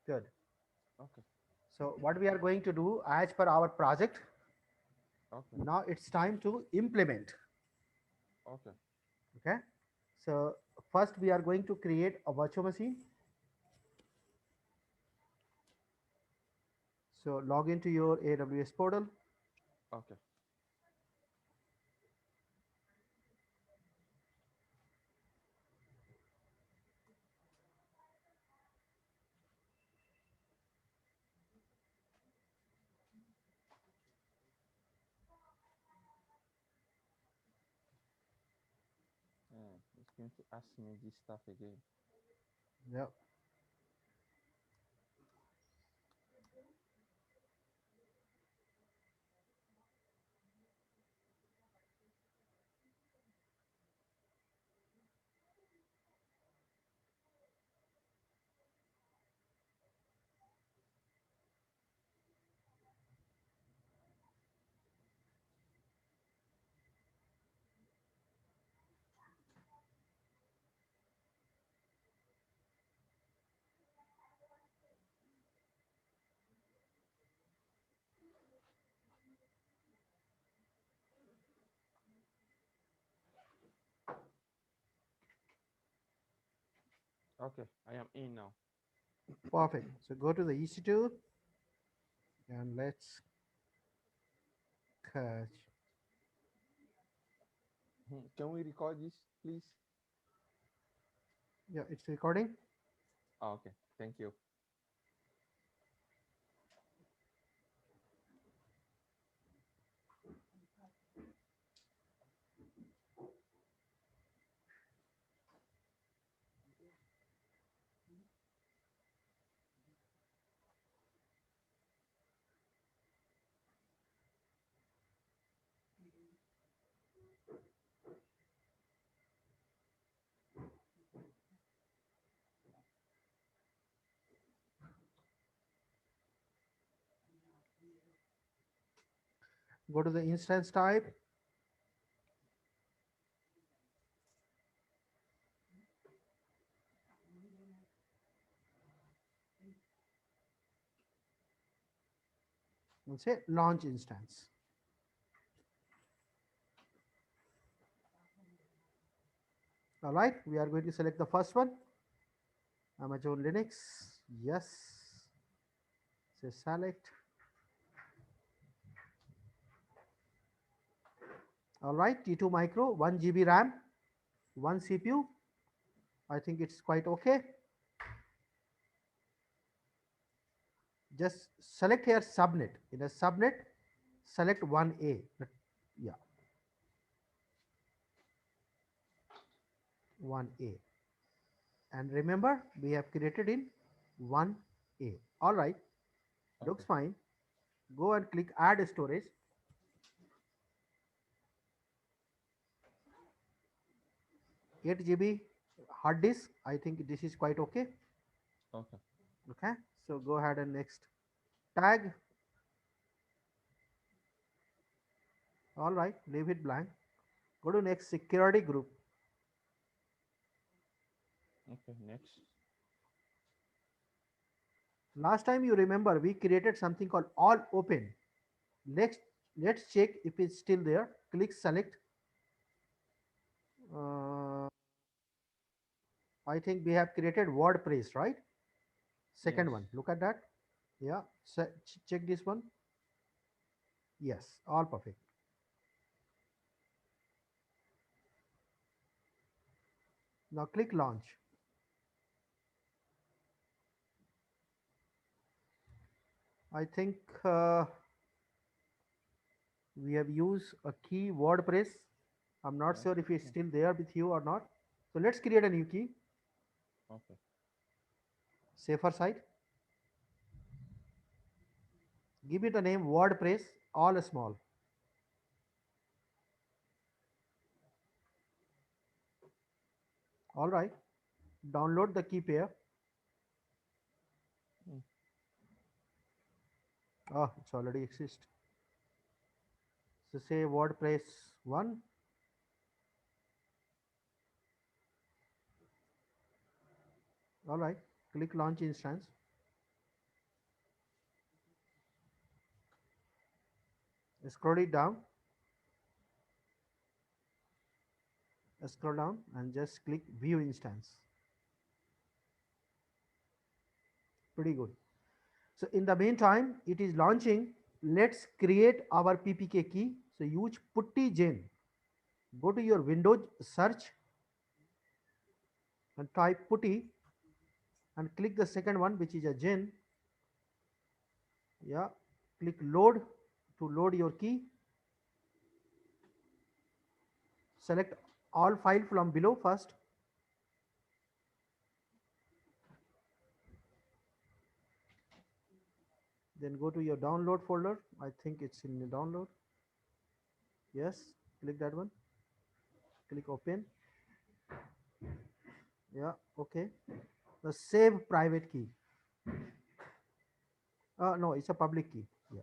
Good. Okay. So what we are going to do as per our project, Okay. now it's time to implement. Okay. Okay. So first we are going to create a virtual machine. So log into your AWS portal. Okay. It's going to ask me this stuff again. Yeah. Okay. I am in now. Perfect. So go to the EC2 and let's catch. Can we record this, please? Yeah, it's recording. Okay. Thank you. Go to the instance type. And say launch instance. All right. We are going to select the first one. Amazon Linux. Yes. Say select. All right. T2 micro, 1 GB RAM, one CPU. I think it's quite okay. Just select here subnet. In a subnet, select 1A. Yeah, 1A. And remember, we have created in 1A. All right, looks Okay. fine. Go and click add storage. 8 GB hard disk. I think this is quite okay. Okay. Okay, so go ahead and next tag. All right, leave it blank. Go to next security group. Okay. Next. Last time you remember we created something called all open. Next, let's check if it's still there. Click select. Uh, I think we have created WordPress, right? Yes. Second one. Look at that. Yeah. So check this one. Yes, all perfect. Now click launch. I think we have used a key WordPress. I'm not Yes. sure if it's Okay. still there with you or not. So let's create a new key. Okay. Safer side. Give it a name WordPress, all small. All right. Download the key pair. Mm. Oh, it's already exist. So say WordPress 1. All right. Click launch instance. Scroll it down, scroll down and just click view instance. Pretty good. So in the meantime, it is launching. Let's create our PPK key. So use PuttyGen. Go to your Windows search and type putty and click the second one, which is a gen. Yeah, click load to load your key. Select all file from below first. Then go to your download folder. I think it's in the download. Yes, click that one. Click open. Yeah, okay. The save private key. No, it's a public key. Yeah,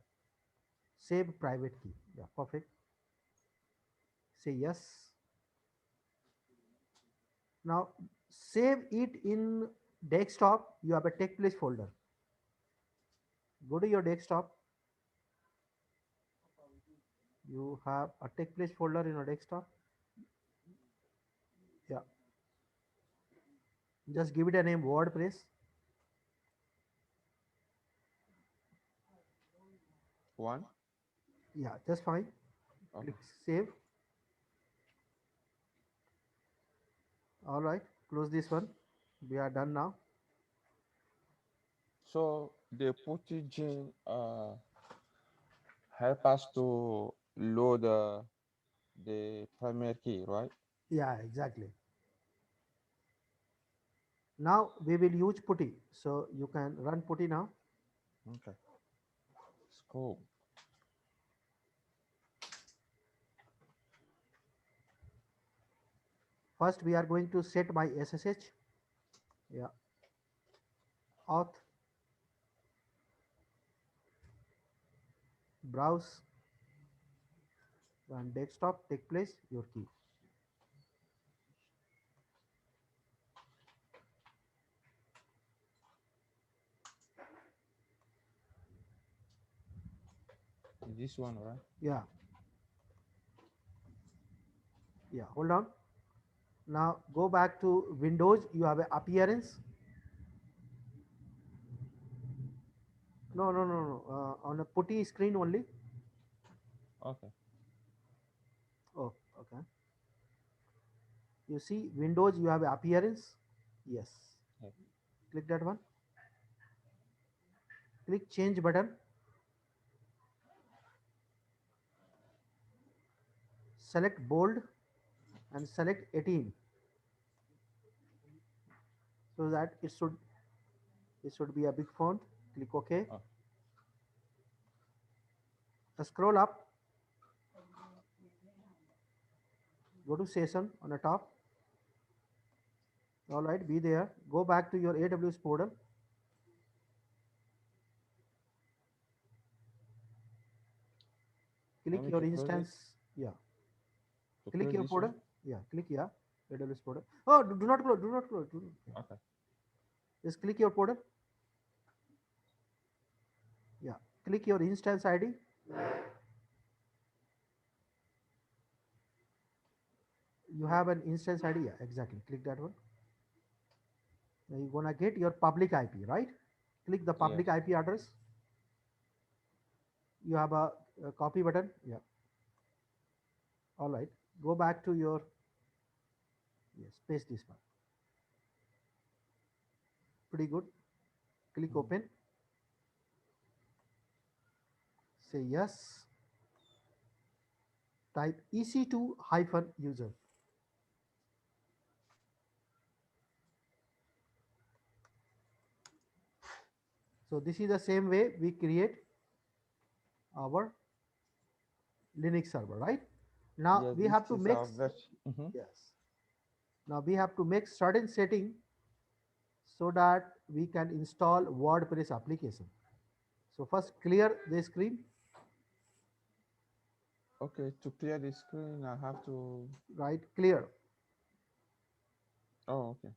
save private key. Yeah, perfect. Say yes. Now save it in desktop. You have a tech place folder. Go to your desktop. You have a tech place folder in your desktop. Yeah, just give it a name WordPress. One. Yeah, just fine. Okay. Click save. All right, close this one. We are done now. So the PuttyGen help us to load the primary key, right? Yeah, exactly. Now we will use putty. So you can run putty now. Okay. It's cool. First, we are going to set my SSH. Yeah, auth, browse, and desktop, take place, your key. This one, right? Yeah, yeah, hold on. Now go back to Windows. You have a appearance. No, no, no, no. On a putty screen only. Okay. Oh, okay. You see Windows, you have a appearance. Yes. Yeah. Click that one. Click change button. Select bold and select 18 so that it should be a big font. Click OK. Oh, Scroll up. Go to session on the top. All right, be there. Go back to your AWS portal. want Click me your to close it? instance. Yeah. To Click close your this one? portal. Yeah. Click yeah. AWS portal. Oh, do not close. Do not close. Yeah. Okay. Just click your portal. Yeah. Click your instance ID. You have an instance ID. Yeah, exactly. Click that one. Now you're gonna get your public IP, right? Click the Yes. public IP address. You have a copy button. Yeah. All right. Go back to your yes. Paste this one. Pretty good. Click Mhm. open. Say yes. Type EC2 hyphen user. So this is the same way we create our Linux server, right? Now Yes, we this have to is make our version. Mm-hmm. yes. Now we have to make certain setting so that we can install WordPress application. So first clear the screen, Okay, to clear the screen, I have to. right? Clear. Oh, okay.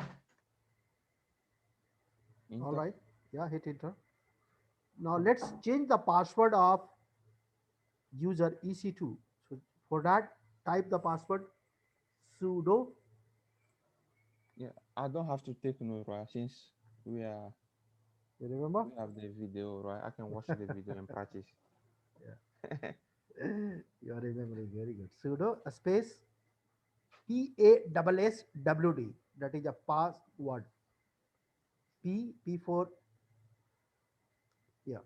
All Enter. right. Yeah, hit enter. Now let's change the password of user EC2. So for that, type the password sudo. Yeah, I don't have to take note, right? Since we are You remember? we have the video, right? I can watch the video and practice. Yeah. You are remembering very good. Sudo space PASSWD. That is a password. P for, yeah,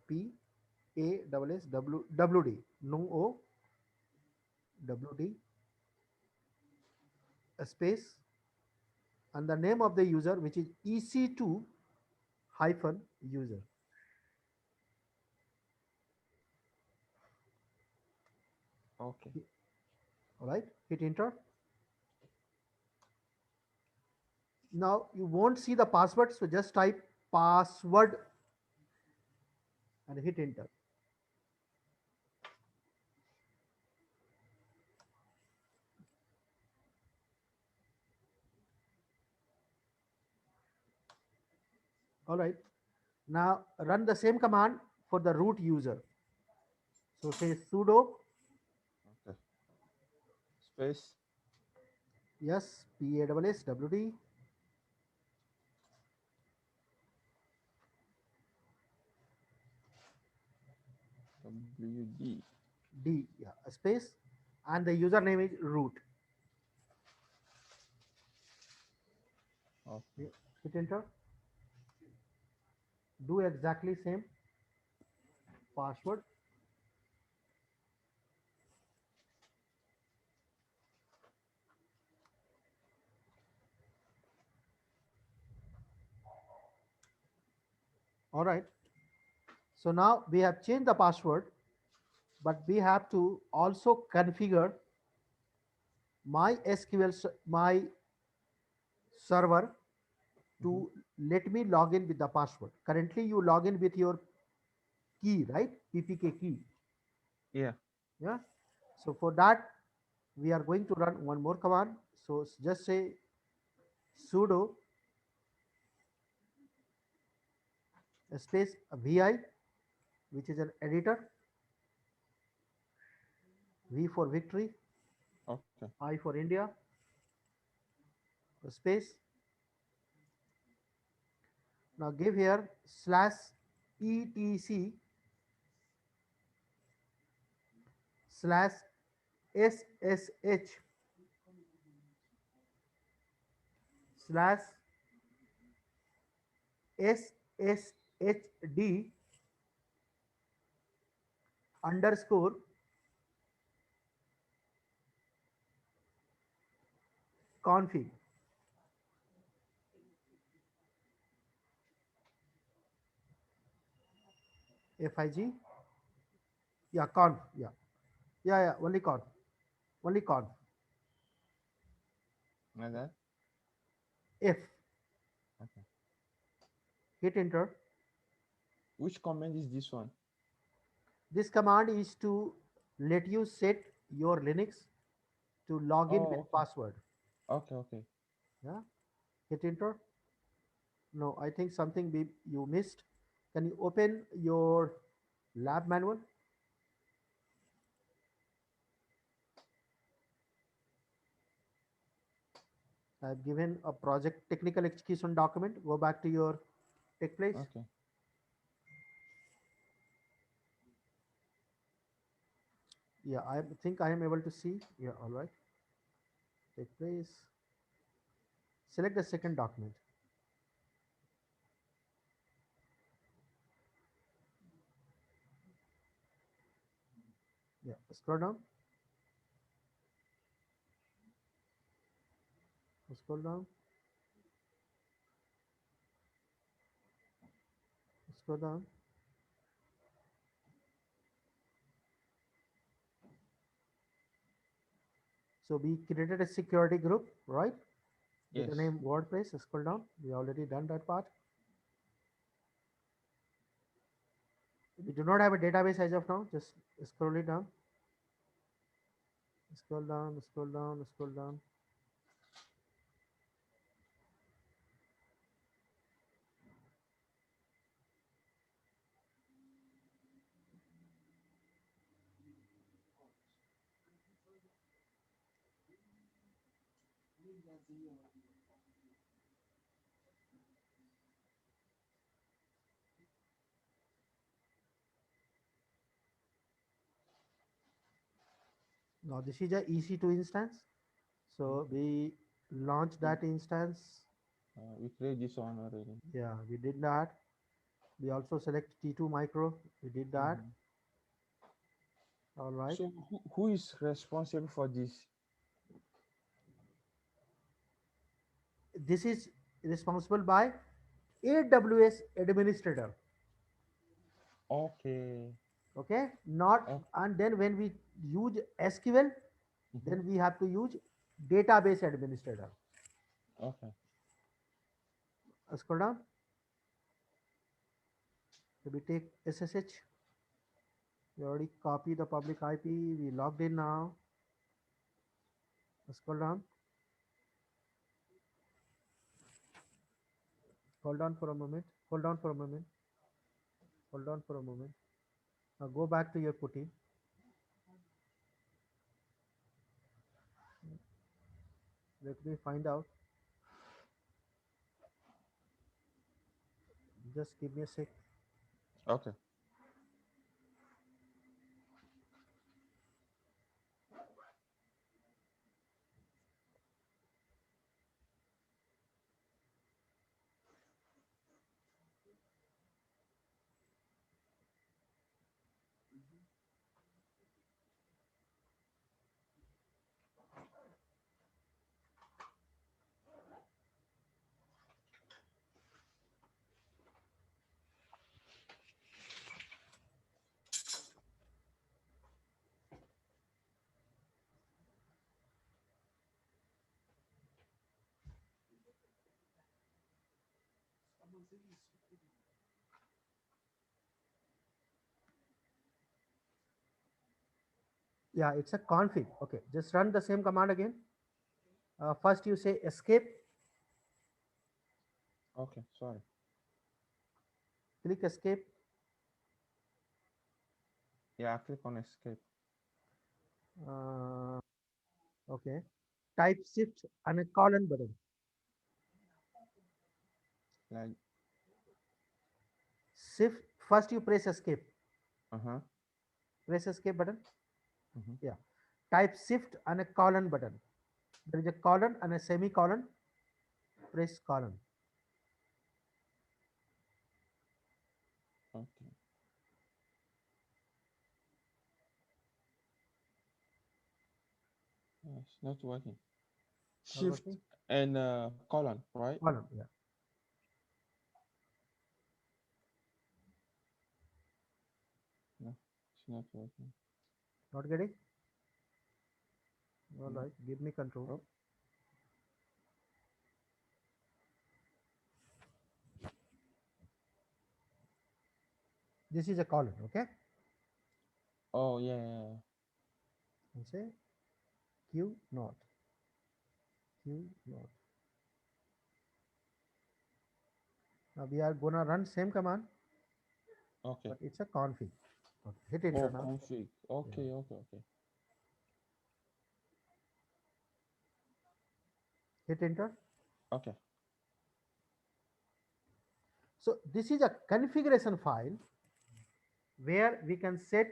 PASSWD. No O WD space and the name of the user, which is EC2 hyphen user. Okay. All right, hit enter. Now you won't see the password, so just type password and hit enter. All right, now run the same command for the root user. So say sudo, Okay. Space yes, PASSWD, WD. D, yeah, space, and the username is root. Okay. Yeah, hit enter. Do exactly same password. All right. So now we have changed the password, but we have to also configure my my server Mm-hmm. to let me log in with the password. Currently, you log in with your key, right? PPK key. Yeah. Yeah. So for that, we are going to run one more command. So just say sudo space vi, which is an editor, V for victory, Okay. I for India, space. Now give here slash etc slash ssh slash sshd underscore config fig, yeah, conf, yeah, yeah, only conf, Like that. f, Okay. hit enter. Which command is this one? This command is to let you set your Linux to log in with Oh, okay. password. Okay. Okay. Yeah, hit enter. No, I think something you missed. Can you open your lab manual? I've given a project technical execution document. Go back to your tech place. Okay. Yeah, I think I am able to see. Yeah, all right. Tech place. Select the second document. Yeah, scroll down. Scroll down. Scroll down. So we created a security group, right? With the Yes. name WordPress. Scroll down. We already done that part. We do not have a database as of now. Just scroll it down. Scroll down. Scroll down. Scroll down. Now this is a EC2 instance. So we launch We, that instance. we create this one already. Yeah, we did that. We also select T2 micro. We did that. Mhm. All right. So who is responsible for this? This is responsible by AWS administrator. Okay. Okay. Not, Okay. and then when we use SQL, Mhm. then we have to use database administrator. Okay. Scroll down. So we take SSH. We already copied the public IP. We logged in now. Scroll down. Hold on for a moment. Hold on for a moment. Hold on for a moment. Now go back to your putty. Let me find out. Just give me a sec. Okay. Yeah, it's a config. Okay, just run the same command again. First you say escape, Okay. Sorry. click escape. Yeah, I click on escape. Uh, okay. Type shift and a colon button. Like, Shift, first you press escape. uh-huh. Press escape button. Mhm. Yeah. Type shift and a colon button. There is a colon and a semicolon. Press colon. Okay. It's not working. Not Shift working? and colon, right? Colon, yeah. No, it's not working. Not getting? All No. right. Give me control. Oh, This is a colon, okay? oh yeah, yeah, yeah. And say Q naught. Q naught. Now we are gonna run same command, Okay. but it's a config. Okay. Hit enter Oh, now. config. Yeah. Okay, okay, okay. Hit enter. Okay. So this is a configuration file where we can set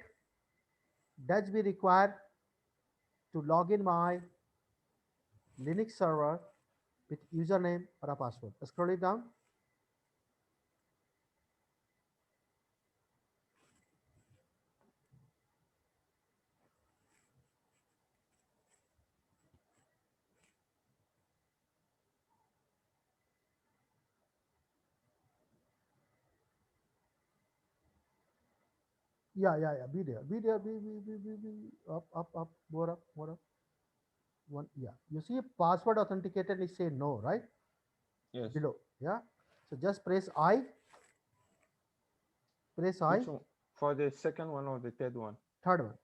does we require to log in my Linux server with username or a password. Scroll it down. Yeah, yeah, yeah. Be there. Be there. Be. Up, up, up. More up, more up. One. Yeah. You see password authenticated is say no, right? Yes. Below. Yeah. So just press I. Press I. Which one? For the second one or the third one? Third one.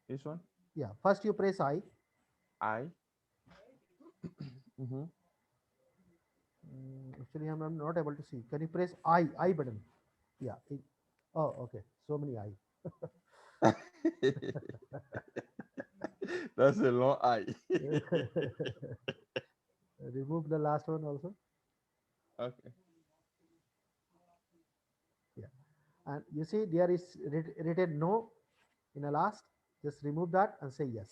This one? Yeah. First you press I. I. Mm-hmm. Actually, I'm not able to see. Can you press I button? Yeah. Oh, okay. So many I. That's a long I. remove the last one also. Okay. Yeah. And you see there is written no in a last. Just remove that and say yes.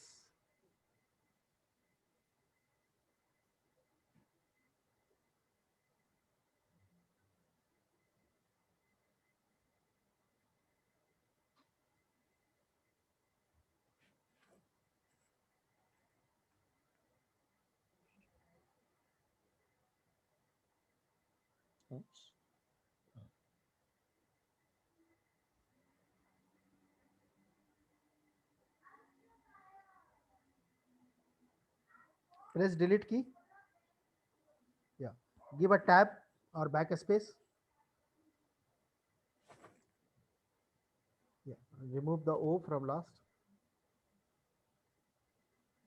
Oops. Press delete key. Yeah. Give a tab or backspace. Yeah. Remove the O from last.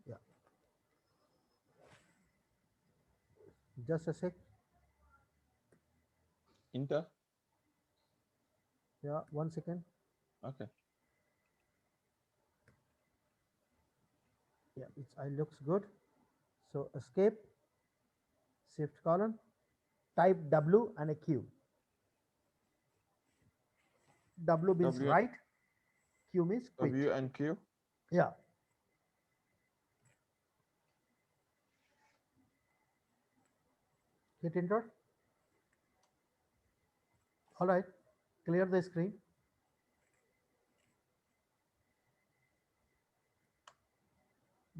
Yeah. Just a sec. Enter. Yeah. 1 second. Okay. Yeah. It looks good. So escape, shift colon, type W and a Q. W means W right, Q means quit. W and Q. Yeah. Hit enter. All right. Clear the screen.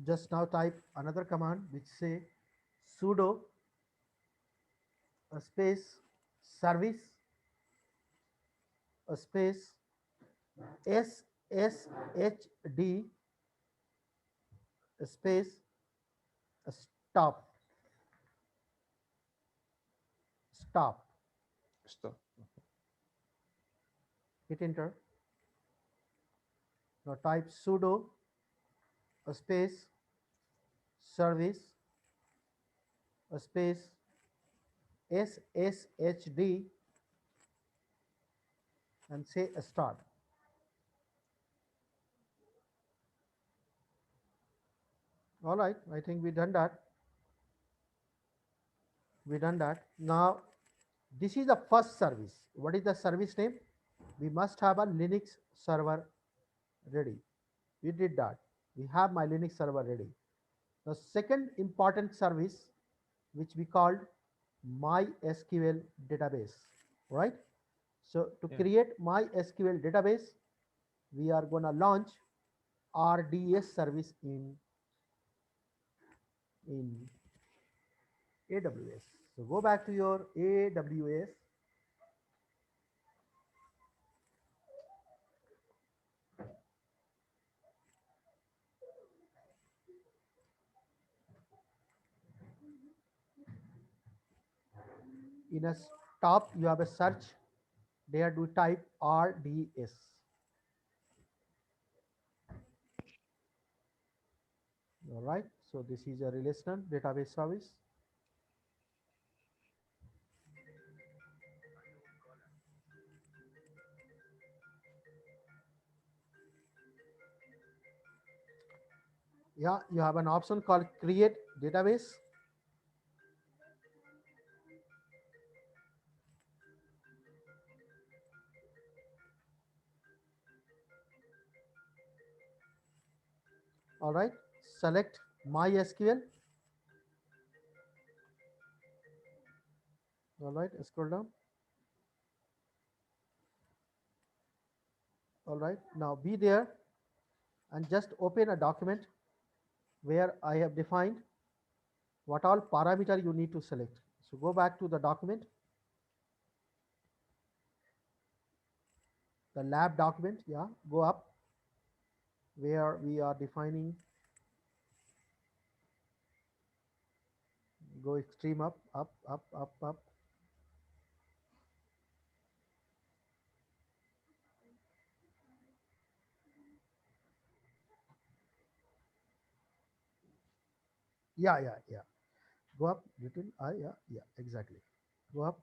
Just now type another command which say sudo a space service a space sshd a space a stop. Stop. Hit enter. Now type sudo a space service a space sshd and say a start. All right, I think we done that. We done that. Now this is the first service. What is the service name? We must have a Linux server ready. We did that. We have my Linux server ready. The second important service, which we called MySQL database, right? So to Yeah. create MySQL database, we are gonna launch RDS service in AWS. So go back to your AWS. In a top, you have a search. There do type RDS. All right. So this is a relational database service. Yeah, you have an option called create database. All right. Select MySQL. All right. Scroll down. All right. Now be there and just open a document where I have defined what all parameter you need to select. So go back to the document, the lab document. Yeah. Go up where we are defining. Go extreme up, up, up, up, up. Yeah, yeah, yeah. Go up little. Yeah, yeah, exactly. Go up.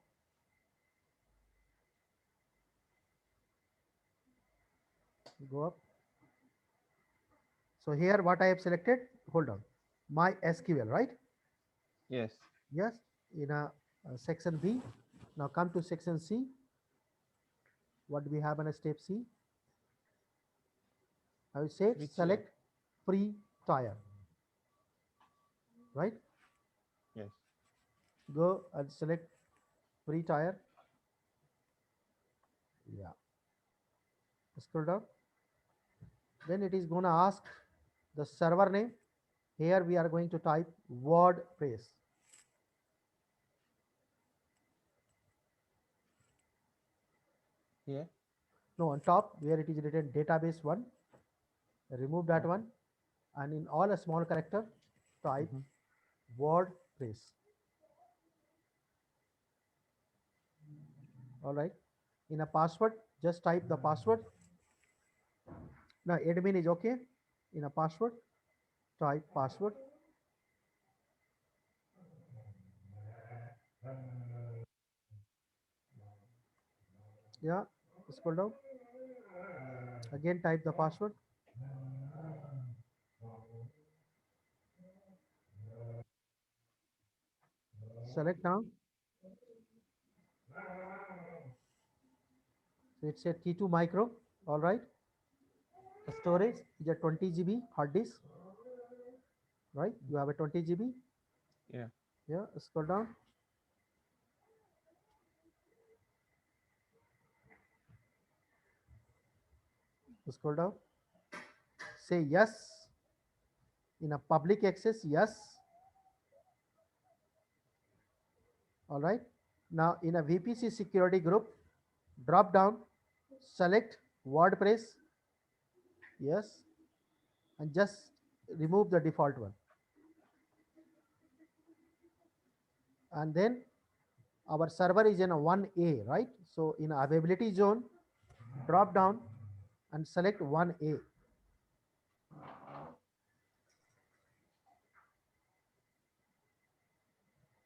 Go up. So here what I have selected, hold on, my SQL, right? Yes. Yes, in a section B. Now come to section C. What do we have in a step C? I will say Free tier. select free tire, right? Yes. Go and select free tire. Yeah. Scroll down. Then it is going to ask the server name. Here we are going to type WordPress. Here. No, on top where it is written database one, remove that Okay. one, and in all a small character, type Mm-hmm. WordPress. All right. In a password, just type the password. Now admin is okay. In a password, type password. Yeah, scroll down. Again type the password. Select now. So it said T2 micro. All right. The storage is a 20 GB hard disk. Right. You have a 20 GB. Yeah. Yeah. Scroll down. Scroll down. Say yes. In a public access, yes. All right. Now in a VPC security group, drop down, select WordPress, yes, and just remove the default one. And then our server is in a 1A, right? So in availability zone, drop down and select 1A.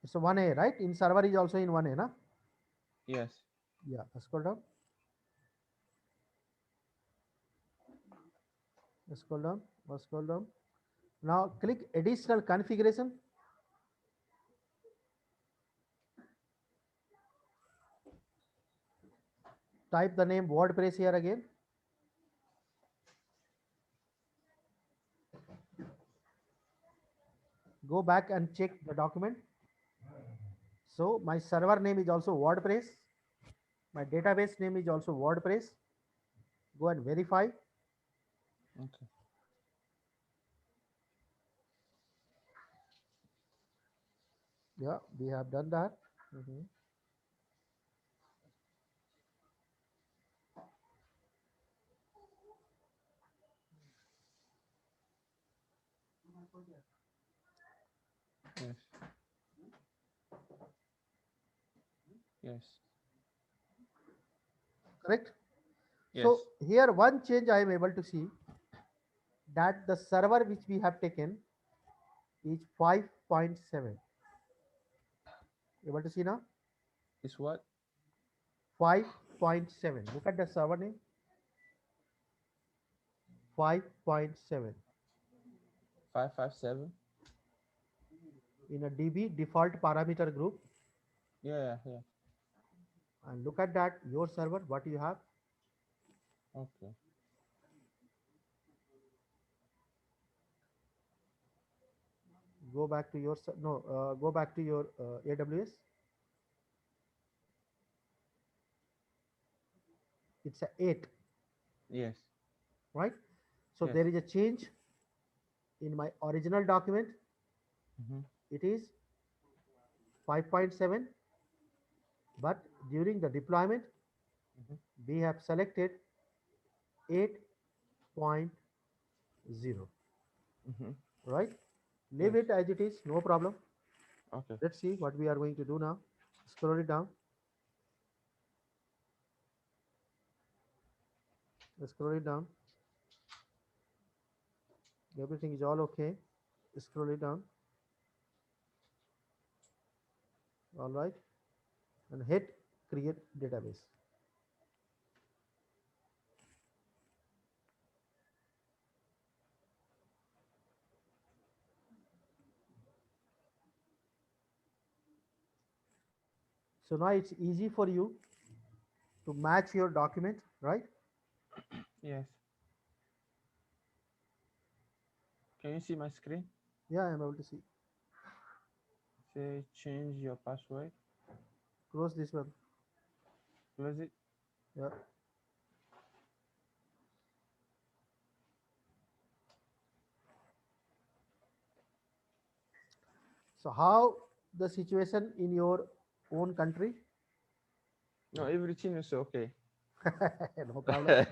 It's a 1A, right? In server is also in 1A, na? Yes. Yeah, scroll down, scroll down, scroll down. Now click additional configuration. Type the name WordPress here again. Go back and check the document. So my server name is also WordPress. My database name is also WordPress. Go and verify. Okay. Yeah, we have done that. Mhm. Yes. Yes. Correct. Yes. So here one change I am able to see that the server which we have taken is 5.7. Able to see now? It's what? 5.7. Look at the server name. 5.7 557. in a DB default parameter group. Yeah. Yeah. And look at that your server. What you have? Okay. Go back to your no. Go back to your AWS. It's a 8, Yes. right? So Yes. there is a change in my original document. Mm-hmm. It is 5.7, but during the deployment Mm-hmm. we have selected 8.0, Mm-hmm. right? Leave Yes. it as it is, no problem. Okay. Let's see what we are going to do now. Scroll it down, scroll it down. Everything is all okay. Scroll it down. All right, and hit create database. So now it's easy for you to match your document, right? Yes. Can you see my screen? Yeah, I'm able to see. Say change your password. Close this one. Close it. Yeah. So how the situation in your own country? No, everything is okay. No problem.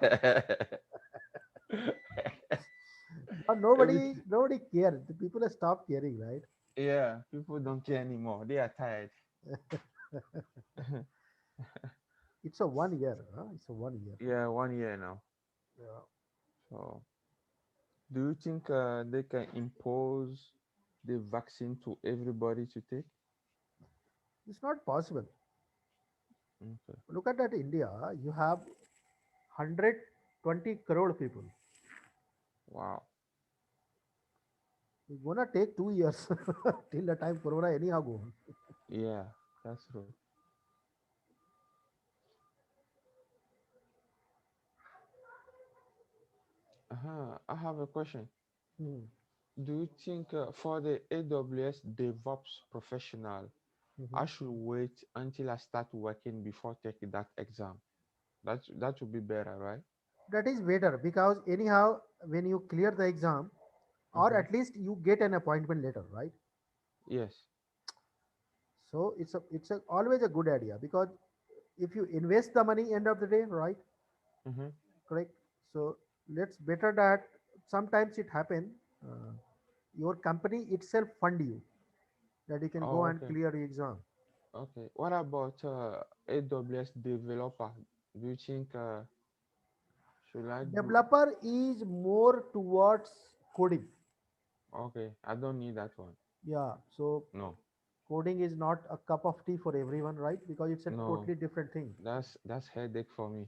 But nobody Everything. nobody cares. The people have stopped caring, right? Yeah, people don't care anymore. They are tired. It's a 1 year. Huh? It's a 1 year. Yeah, 1 year now. Yeah. So, do you think they can impose the vaccine to everybody to take? It's not possible. Okay. Look at that India. You have 120 crore people. Wow. It's gonna take 2 years till the time Corona anyhow go on. Yeah, that's true. I have a question. Hmm. Do you think for the AWS DevOps professional, I Mhm. should wait until I start working before taking that exam? That would be better, right? That is better because anyhow, when you clear the exam, or Mm-hmm. at least you get an appointment later, right? Yes. So it's always a good idea because if you invest the money end of the day, right? Mm-hmm. Correct. So let's better that sometimes it happen. Uh, your company itself fund you that you can go Oh, and okay. clear the exam. Okay. What about AWS developer? Do you think should I do? Developer is more towards coding. Okay, I don't need that one. Yeah. So No, coding is not a cup of tea for everyone, right? Because it's a no, totally different thing. that's headache for me.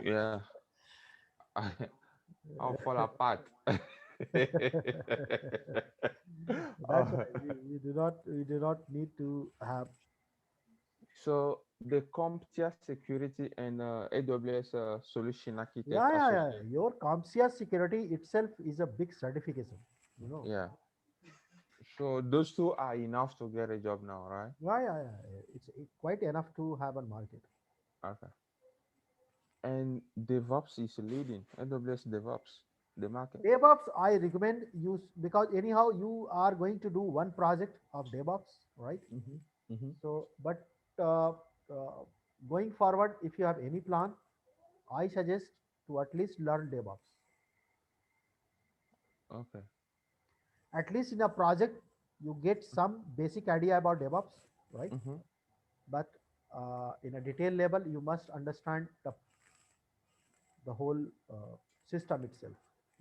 Yeah, I'll fall apart. That's why Uh, we do not need to have. so the CompTIA Security and AWS Solution Architect Yeah, yeah, yeah. Associate. Your CompTIA security itself is a big certification. You know. Yeah. So those two are enough to get a job now, right? Yeah, yeah, yeah. It's quite enough to have a market. Okay. And DevOps is leading AWS DevOps the market. DevOps, I recommend you because anyhow you are going to do one project of DevOps, right? Mm-hmm. Mm-hmm. So, but going forward, if you have any plan, I suggest to at least learn DevOps. Okay. At least in a project, you get some basic idea about DevOps, right? Mm-hmm. But in a detail level, you must understand the whole system itself,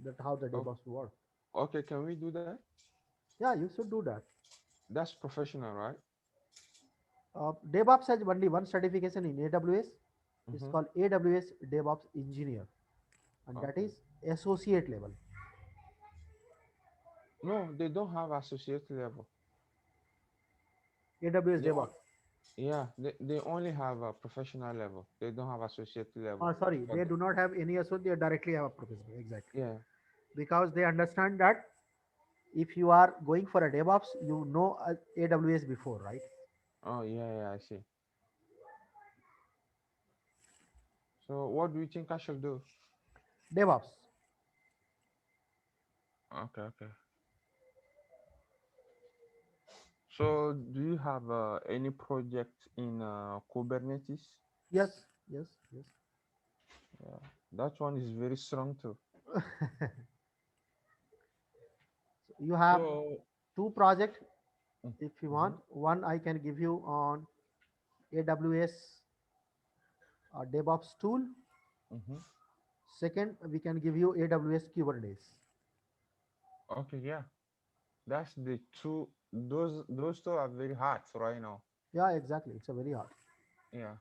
that how the Okay. DevOps work. Okay. Can we do that? Yeah, you should do that. That's professional, right? DevOps has only one certification in AWS. It's Mm-hmm. called AWS DevOps Engineer, and that Okay. is associate level. No, they don't have associate level. AWS They DevOps. yeah, they only have a professional level. They don't have associate level Sorry, for they the do not have any associate. They directly have a professional. Exactly, yeah. because they understand that if you are going for a DevOps, you know AWS before, right? Oh yeah, yeah, I see. So what do you think I should do? DevOps. Okay, okay. So do you have any project in Kubernetes? Yes, yes, yes. Yeah, that one is very strong too. So you have So two projects if you want. mm-hmm, One I can give you on AWS DevOps tool. mm-hmm. Second, we can give you AWS Kubernetes. Okay, yeah. That's the two. Those two are very hard right now. Yeah, exactly. It's a very hard. Yeah.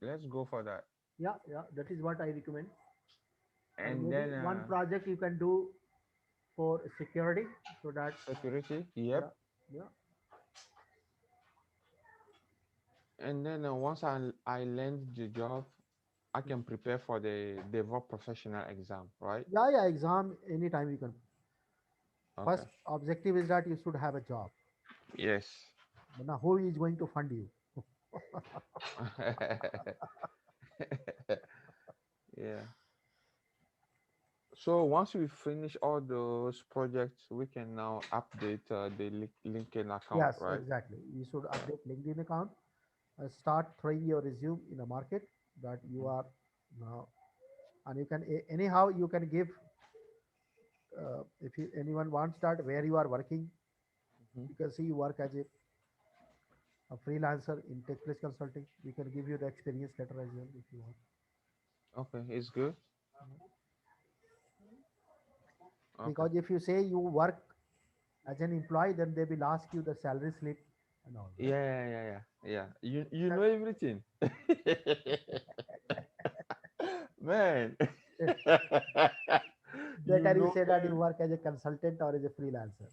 Let's go for that. Yeah, yeah. That is what I recommend. And And maybe then one project you can do for security, so that security. yeah, Yep. yeah. And then once I land the job, I can prepare for the DevOps professional exam, right? Yeah, yeah, exam anytime you can. Okay. First objective is that you should have a job. Yes. But now who is going to fund you? Yeah. So once we finish all those projects, we can now update the LinkedIn account, Yes, right? exactly. You should update LinkedIn account. Start throwing your resume in the market that you are now, and you can anyhow you can give if you, anyone wants that where you are working. Mhm. You can see you work as a freelancer in TechPlace Consulting. We can give you the experience letter as well if you want. Okay, it's good. Okay. Because if you say you work as an employee, then they will ask you the salary slip and all, right? Yeah, yeah, yeah, yeah. Yeah. You That- know everything. Man. You Better you know say that you work as a consultant or as a freelancer.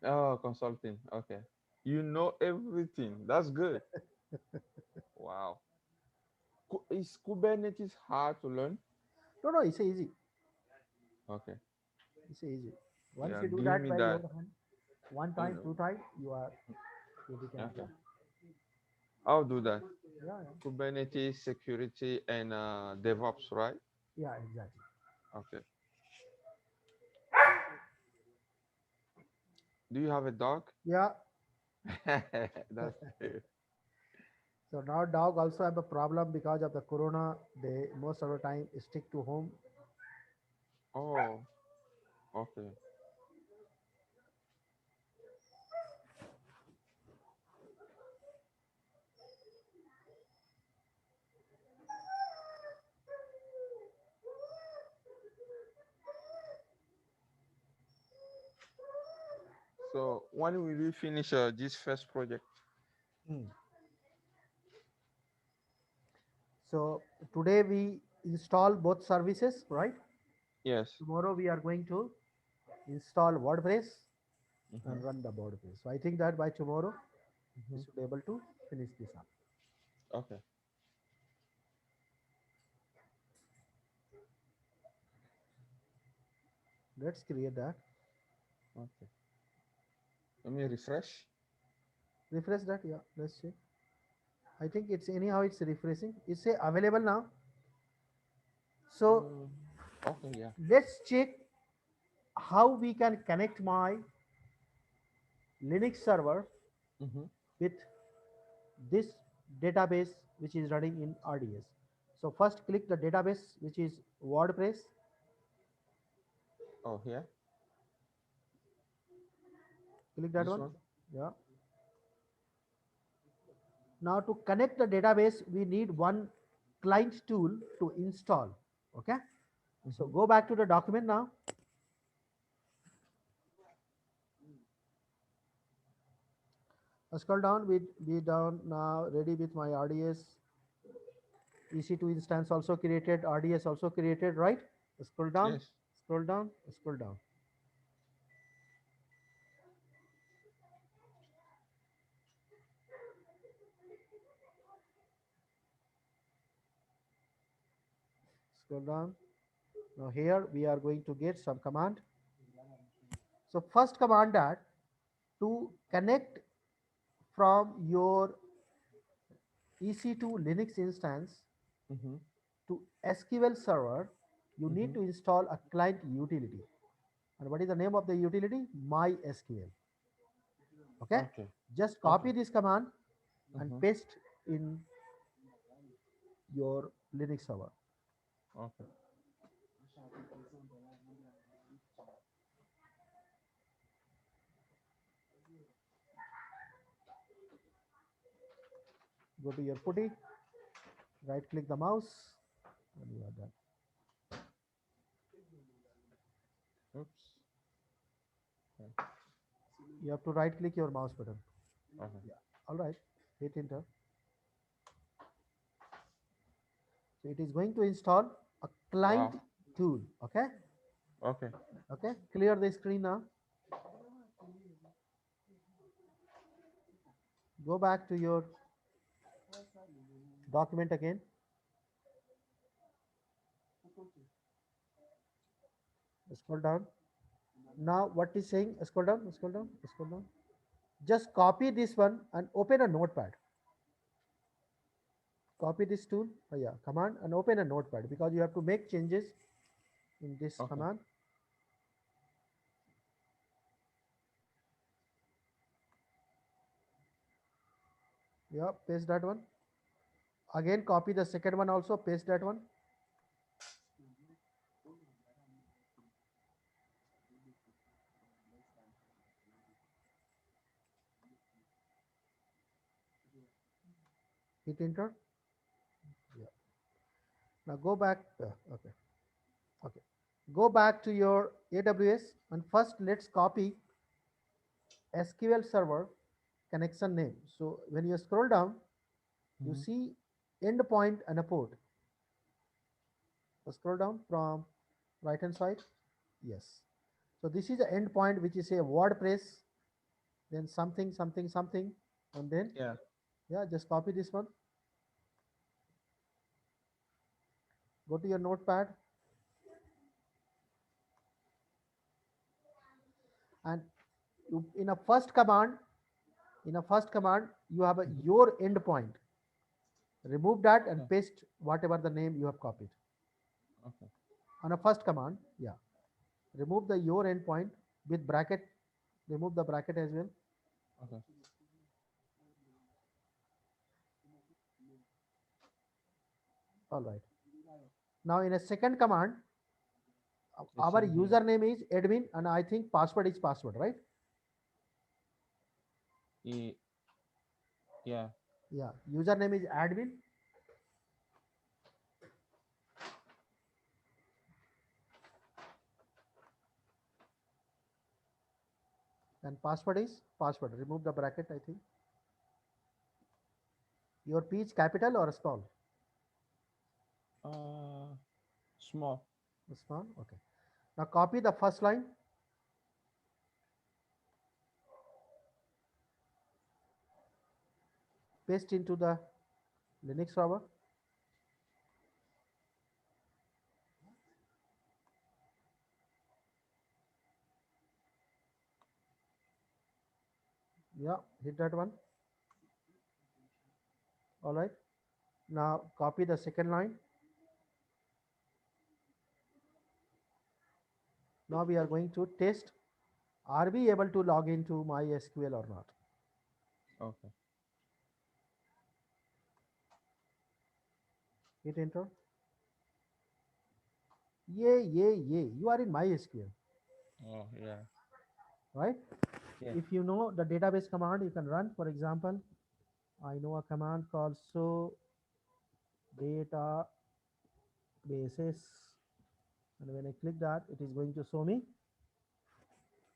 oh, consulting. Okay. You know everything. That's good. Wow. Is Kubernetes hard to learn? No, no, it's easy. Okay. It's easy. Once Yeah, you do give that me by your that. hand, one You time, know. two time, you can Okay. go. I'll do that. Yeah, yeah, Kubernetes, security, and DevOps, right? yeah, exactly. Okay. Do you have a dog? Yeah. That's good. So now dog also have a problem because of the corona. They most of the time stick to home. Oh, okay. So when will we finish this first project? Mm. So today we install both services, right? Yes. Tomorrow we are going to install WordPress Mm-hmm. and run the WordPress. So I think that by tomorrow we Mm-hmm. should be able to finish this up. Okay. Let's create that. Okay. Let me refresh. Refresh that. Yeah, let's see. I think it's anyhow it's refreshing. It's say available now. So Mm, okay. Yeah. let's check how we can connect my Linux server Mm-hmm. with this database which is running in RDS. So first click the database which is WordPress. Oh, yeah. Click that This one. one. Yeah. Now to connect the database, we need one client tool to install. Okay. So Mm-hmm. go back to the document now. Scroll down. Be down now. Ready with my RDS. EC2 instance also created. RDS also created. Right. Scroll down. Yes. Scroll down. Scroll down. Scroll down. Now here we are going to get some command. So first command that to connect from your EC2 Linux instance Mm-hmm. to SQL Server, you need Mm-hmm. to install a client utility. And what is the name of the utility? MySQL. Okay. Okay. Just Okay. copy this command and Mm-hmm. paste in your Linux server. Okay. Go to your putty, right click the mouse, and you are done. Oops. Okay. You have to right click your mouse button. Okay. Yeah. All right. Hit enter. So it is going to install a client Wow. tool. Okay. Okay. Okay. Clear the screen now. Go back to your document again. Scroll down. Now what is saying? Scroll down, scroll down, scroll down. Just copy this one and open a notepad. Copy this tool, yeah, command, and open a notepad because you have to make changes in this Okay. command. Yeah, paste that one. Again, copy the second one also, paste that one. Hit enter. Yeah. Now go back. Okay. Okay. Go back to your AWS and first let's copy SQL Server connection name. So when you scroll down, you Mhm. see endpoint and a port. So scroll down from right hand side. Yes. So this is the endpoint which is a WordPress, then something, something, something, and then Yeah. yeah, just copy this one. Go to your notepad and in a first command, you have a Mhm. your endpoint. Remove that Okay. and paste whatever the name you have copied. Okay. On a first command, yeah, remove the your endpoint with bracket. Remove the bracket as well. Okay. All right. Now in a second command, It's our in here. username is admin and I think password is password, right? Ye- Yeah. Yeah, username is admin and password is password. Remove the bracket, I think. Your P is capital or small? Uh, Small. Small, okay. Now copy the first line, paste into the Linux server. Yeah, hit that one. All right. Now copy the second line. Now we are going to test, are we able to log into MySQL or not? Okay. Hit enter. Yeah, you are in MySQL, Oh, yeah. right? Yeah. If you know the database command, you can run. For example, I know a command called show databases, and when I click that, it is going to show me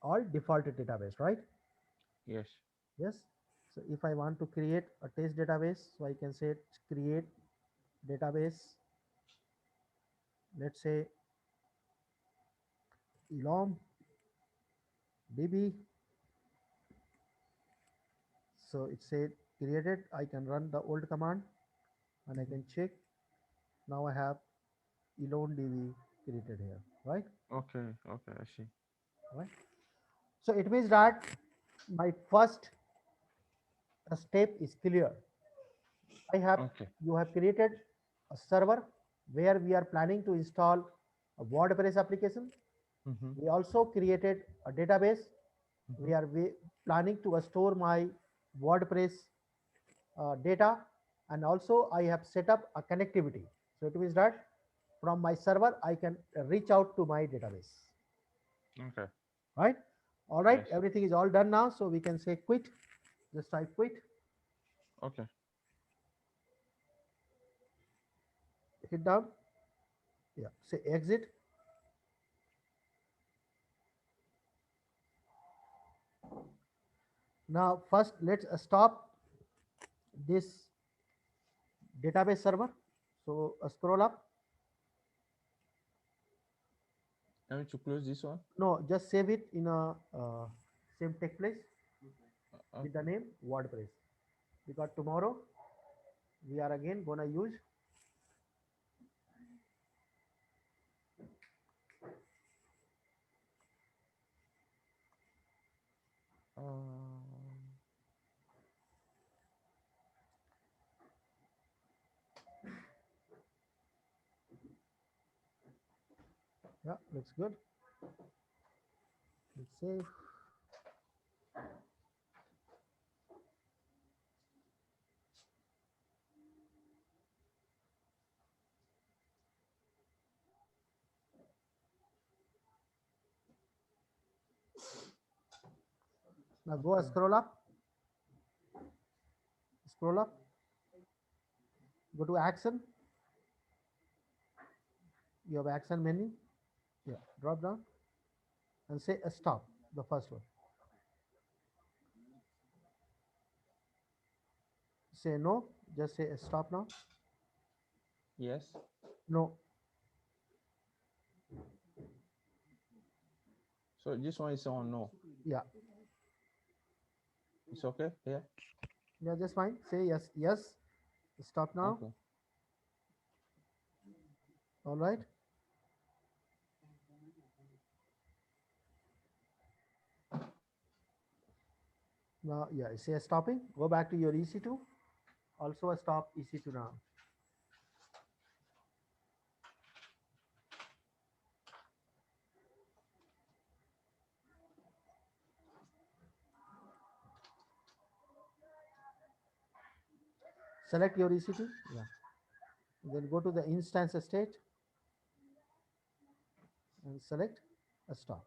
all default database, right? Yes. Yes. So if I want to create a test database, so I can say create database, let's say elom db. So it said created. I can run the old command and I Mhm. can check. Now I have elom db created here, right? Okay. Okay. I see. Right. So it means that my first step is clear. I have Okay. You have created a server where we are planning to install a WordPress application. Mm-hmm. We also created a database Mm-hmm. where we planning to store my WordPress data, and also I have set up a connectivity. So it means that from my server I can reach out to my database, Okay. right? All right, Yes. everything is all done now, so we can say quit. Just type quit, Okay. hit down, yeah, say exit. Now first let's stop this database server. So scroll up. I need to close this one. No, just save it in a same text place with the Okay. name WordPress. Because tomorrow we are again gonna use um, yeah, looks good. Let's save. Now go Okay. scroll up, go to action. You have action menu. Yeah, drop down and say a stop. The first one. Say no. Just say a stop now. Yes. No. So this one is on no. Yeah. It's okay. Yeah. Yeah, just fine. Say yes. Yes. Stop now. Okay. All right. Now, yeah, say stopping. Go back to your EC2. Also a stop EC2 now. Select your EC2. Yeah. Then go to the instance state and select a stop.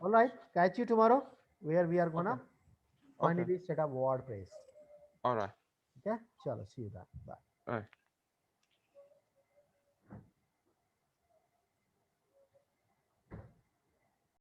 All right. Catch you tomorrow where we are Okay. gonna Okay. finally set up WordPress. All right. Okay. Chalo. See you then. Bye. All right.